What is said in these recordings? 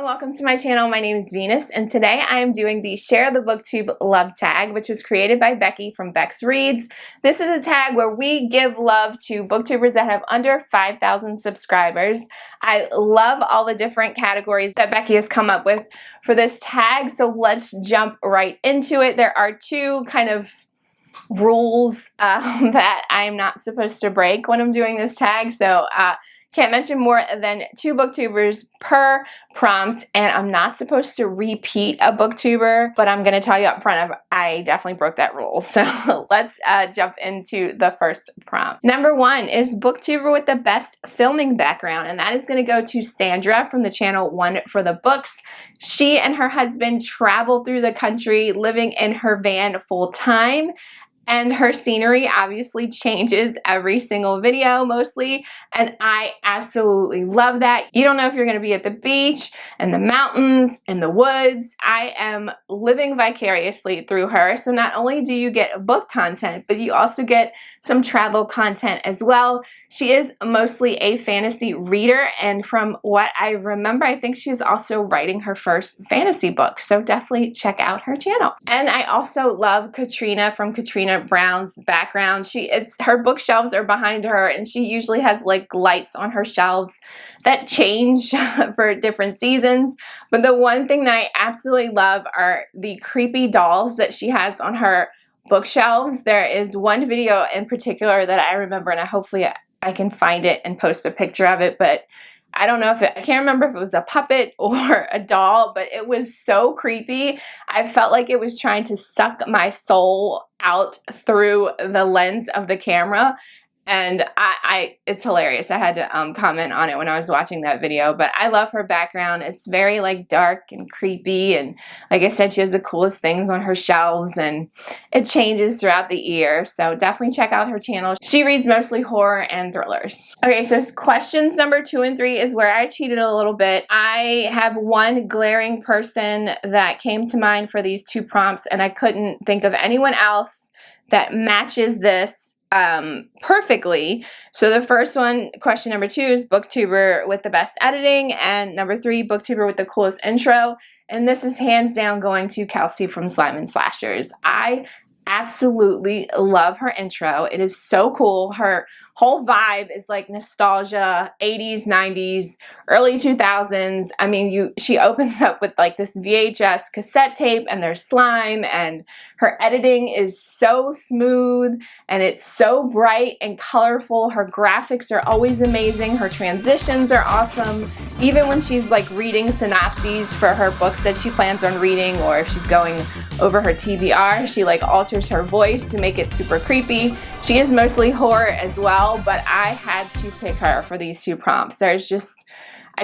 welcome to my channel. My name is Venus, and today I am doing the Share the Booktube Love Tag, which was created by Becky from Bex Reads. This is a tag where we give love to booktubers that have under 5,000 subscribers. I love all the different categories that Becky has come up with for this tag, so let's jump right into it. There are two kind of rules that I'm not supposed to break when I'm doing this tag, so can't mention more than 2 booktubers per prompt, and I'm not supposed to repeat a booktuber, but I'm going to tell you up front, I definitely broke that rule. So let's jump into the first prompt. Number 1 is booktuber with the best filming background, and that is going to go to Sandra from the channel One for the Books. She and her husband travel through the country living in her van full time. And her scenery obviously changes every single video mostly, and I absolutely love that. You don't know if you're going to be at the beach, in the mountains, in the woods. I am living vicariously through her, so not only do you get book content, but you also get some travel content as well. She is mostly a fantasy reader, and from what I remember, I think she's also writing her first fantasy book, so definitely check out her channel. And I also love Katrina from Katrina Brown's background. Her bookshelves are behind her, and she usually has like lights on her shelves that change for different seasons. But the one thing that I absolutely love are the creepy dolls that she has on her bookshelves. There is one video in particular that I remember, and hopefully I can find it and post a picture of it, but I don't know I can't remember if it was a puppet or a doll, but it was so creepy. I felt like it was trying to suck my soul out through the lens of the camera. And it's hilarious. I had to comment on it when I was watching that video, but I love her background. It's very like dark and creepy, and like I said, she has the coolest things on her shelves, and it changes throughout the year, so definitely check out her channel. She reads mostly horror and thrillers. Okay, so questions number 2 and 3 is where I cheated a little bit. I have one glaring person that came to mind for these 2 prompts, and I couldn't think of anyone else that matches this perfectly. So the first one, question number 2, is booktuber with the best editing, and number 3, booktuber with the coolest intro. And this is hands down going to Kelsey from Slime and Slashers. I absolutely love her intro. It is so cool. Her whole vibe is like nostalgia, 80s, 90s, early 2000s. I mean, she opens up with like this VHS cassette tape, and there's slime, and her editing is so smooth, and it's so bright and colorful. Her graphics are always amazing. Her transitions are awesome. Even when she's like reading synopses for her books that she plans on reading, or if she's going over her TBR, she like alters her voice to make it super creepy. She is mostly horror as well, but I had to pick her for these 2 prompts. I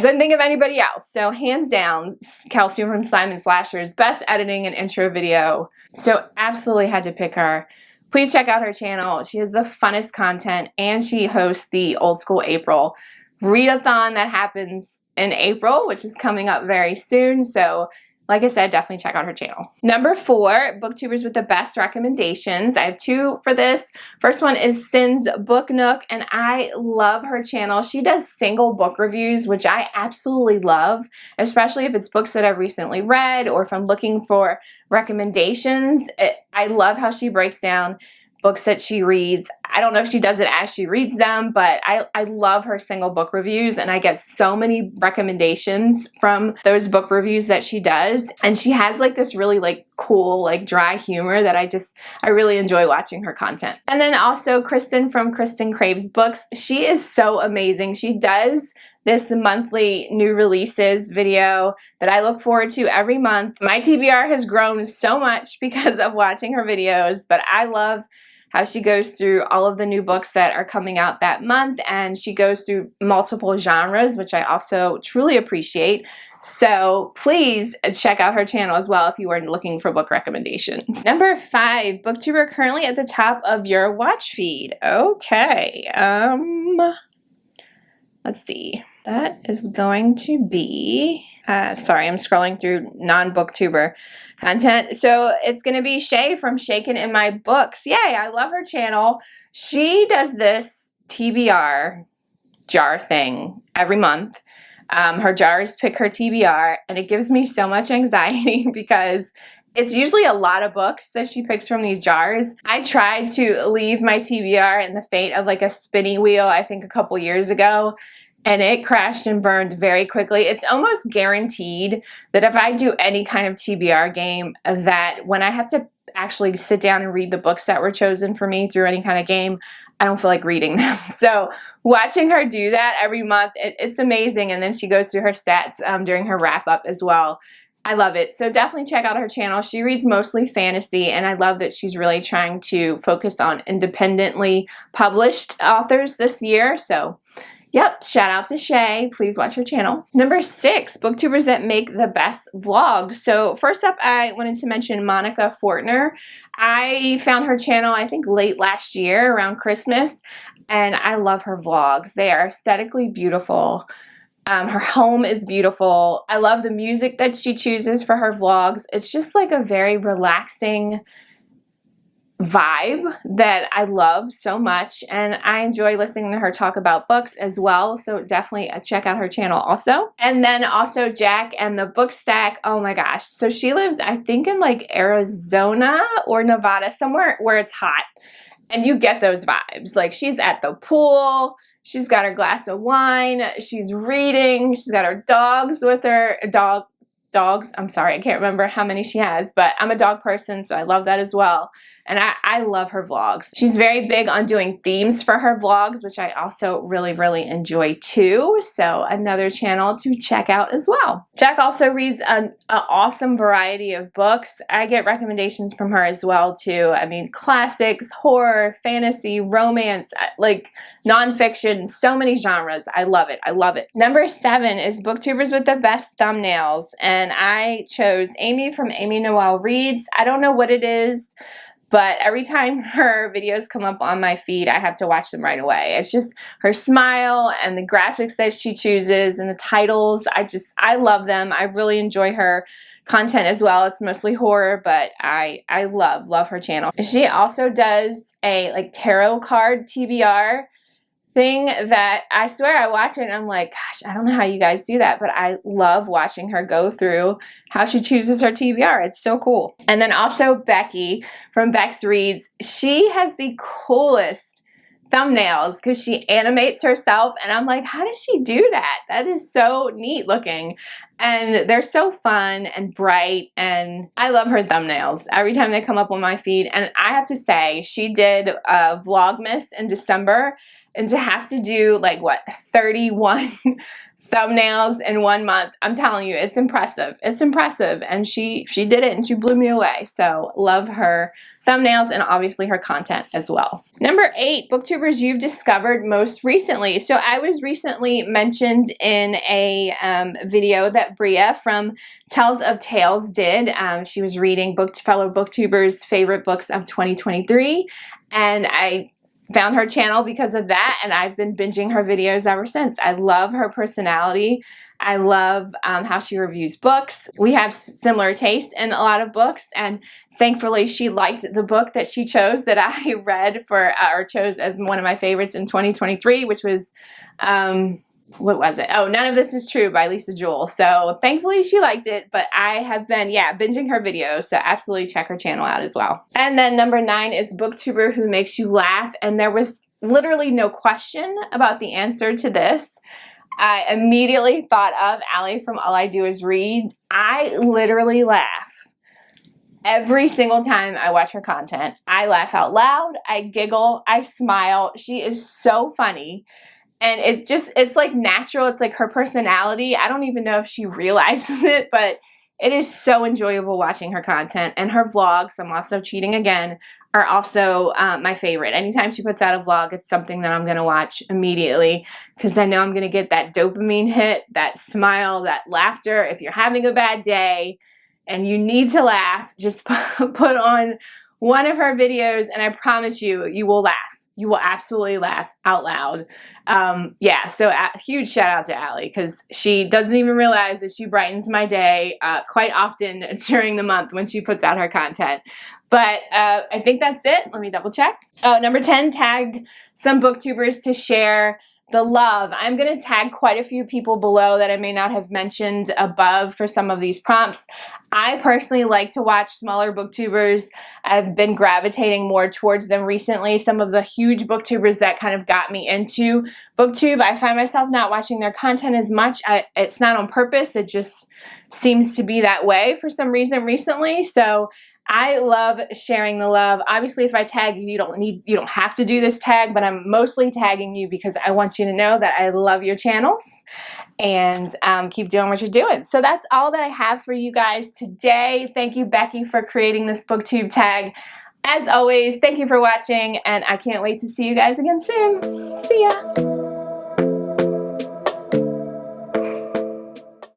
couldn't think of anybody else. So hands down, Kelsey from Slime and Slashers, best editing and intro video. So absolutely had to pick her. Please check out her channel. She has the funnest content, and she hosts the Old School April readathon that happens in April, which is coming up very soon. So like I said, definitely check out her channel. Number 4, booktubers with the best recommendations. I have 2 for this. First one is Sin's Book Nook, and I love her channel. She does single book reviews, which I absolutely love, especially if it's books that I've recently read, or if I'm looking for recommendations. I love how she breaks down books that she reads. I don't know if she does it as she reads them, but I love her single book reviews, and I get so many recommendations from those book reviews that she does. And she has like this really like cool like dry humor that I really enjoy watching her content. And then also Kristen from Kristen Craves Books. She is so amazing. She does this monthly new releases video that I look forward to every month. My TBR has grown so much because of watching her videos, but I love how she goes through all of the new books that are coming out that month, and she goes through multiple genres, which I also truly appreciate. So please check out her channel as well if you are looking for book recommendations. Number 5, booktuber currently at the top of your watch feed. Okay, let's see. That is going to be, sorry, I'm scrolling through non-booktuber content. So it's going to be Shay from Shaken in My Books. Yay, I love her channel. She does this TBR jar thing every month. Her jars pick her TBR, and it gives me so much anxiety because it's usually a lot of books that she picks from these jars. I tried to leave my TBR in the fate of like a spinny wheel, I think a couple years ago, and it crashed and burned very quickly. It's almost guaranteed that if I do any kind of TBR game, that when I have to actually sit down and read the books that were chosen for me through any kind of game, I don't feel like reading them. So watching her do that every month, it's amazing. And then she goes through her stats during her wrap up as well. I love it. So definitely check out her channel. She reads mostly fantasy, and I love that she's really trying to focus on independently published authors this year. So yep, shout out to Shay. Please watch her channel. Number 6, booktubers that make the best vlogs. So first up, I wanted to mention Monica Fortner. I found her channel, I think late last year around Christmas, and I love her vlogs. They are aesthetically beautiful. Her home is beautiful. I love the music that she chooses for her vlogs. It's just like a very relaxing vibe that I love so much, and I enjoy listening to her talk about books as well, so definitely check out her channel also. And then also Jack and the Book Stack. Oh my gosh, so she lives I think in like Arizona or Nevada, somewhere where it's hot, and you get those vibes. Like she's at the pool, she's got her glass of wine, she's reading, she's got her dogs with her, dogs. I'm sorry, I can't remember how many she has, but I'm a dog person, so I love that as well. And I love her vlogs. She's very big on doing themes for her vlogs, which I also really, really enjoy too. So another channel to check out as well. Jack also reads an awesome variety of books. I get recommendations from her as well too. I mean, classics, horror, fantasy, romance, like nonfiction, so many genres. I love it. I love it. Number 7 is Booktubers with the Best Thumbnails. And I chose Amy from Amy Noel Reads. I don't know what it is, but every time her videos come up on my feed, I have to watch them right away. It's just her smile and the graphics that she chooses and the titles. I love them. I really enjoy her content as well. It's mostly horror, but I love her channel. She also does a like tarot card TBR thing that I swear I watch it and I'm like, gosh, I don't know how you guys do that, but I love watching her go through how she chooses her TBR. It's so cool. And then also Becky from Bex Reads. She has the coolest thumbnails because she animates herself, and I'm like, how does she do that? That is so neat looking, and they're so fun and bright, and I love her thumbnails every time they come up on my feed. And I have to say, she did a Vlogmas in December, and to have to do like what, 31 thumbnails in 1 month, I'm telling you, it's impressive. It's impressive, and she did it and she blew me away. So love her thumbnails and obviously her content as well. Number 8, booktubers you've discovered most recently. So I was recently mentioned in a video that Bria from Tells of Tales did. She was reading fellow booktubers' favorite books of 2023, and I found her channel because of that, and I've been binging her videos ever since. I love her personality. I love how she reviews books. We have similar tastes in a lot of books, and thankfully she liked the book that she chose that I read for, or chose as one of my favorites in 2023, which was, what was it? Oh, None of This Is True by Lisa Jewell. So thankfully she liked it, but I have been, binging her videos, so absolutely check her channel out as well. And then number 9 is Booktuber who makes you laugh, and there was literally no question about the answer to this. I immediately thought of Allie from All I Do Is Read. I literally laugh every single time I watch her content. I laugh out loud, I giggle, I smile. She is so funny. And it's like natural. It's like her personality. I don't even know if she realizes it, but it is so enjoyable watching her content. And her vlogs, I'm also cheating again, are also my favorite. Anytime she puts out a vlog, it's something that I'm going to watch immediately because I know I'm going to get that dopamine hit, that smile, that laughter. If you're having a bad day and you need to laugh, just put on one of her videos and I promise you, you will laugh. You will absolutely laugh out loud. So a huge shout out to Allie because she doesn't even realize that she brightens my day quite often during the month when she puts out her content. But I think that's it. Let me double check. Oh, number 10, tag some booktubers to share the love. I'm going to tag quite a few people below that I may not have mentioned above for some of these prompts. I personally like to watch smaller booktubers. I've been gravitating more towards them recently. Some of the huge booktubers that kind of got me into booktube, I find myself not watching their content as much. It's not on purpose. It just seems to be that way for some reason recently. So I love sharing the love. Obviously, if I tag you, you don't have to do this tag, but I'm mostly tagging you because I want you to know that I love your channels and keep doing what you're doing. So that's all that I have for you guys today. Thank you, Becky, for creating this booktube tag. As always, thank you for watching, and I can't wait to see you guys again soon. See ya.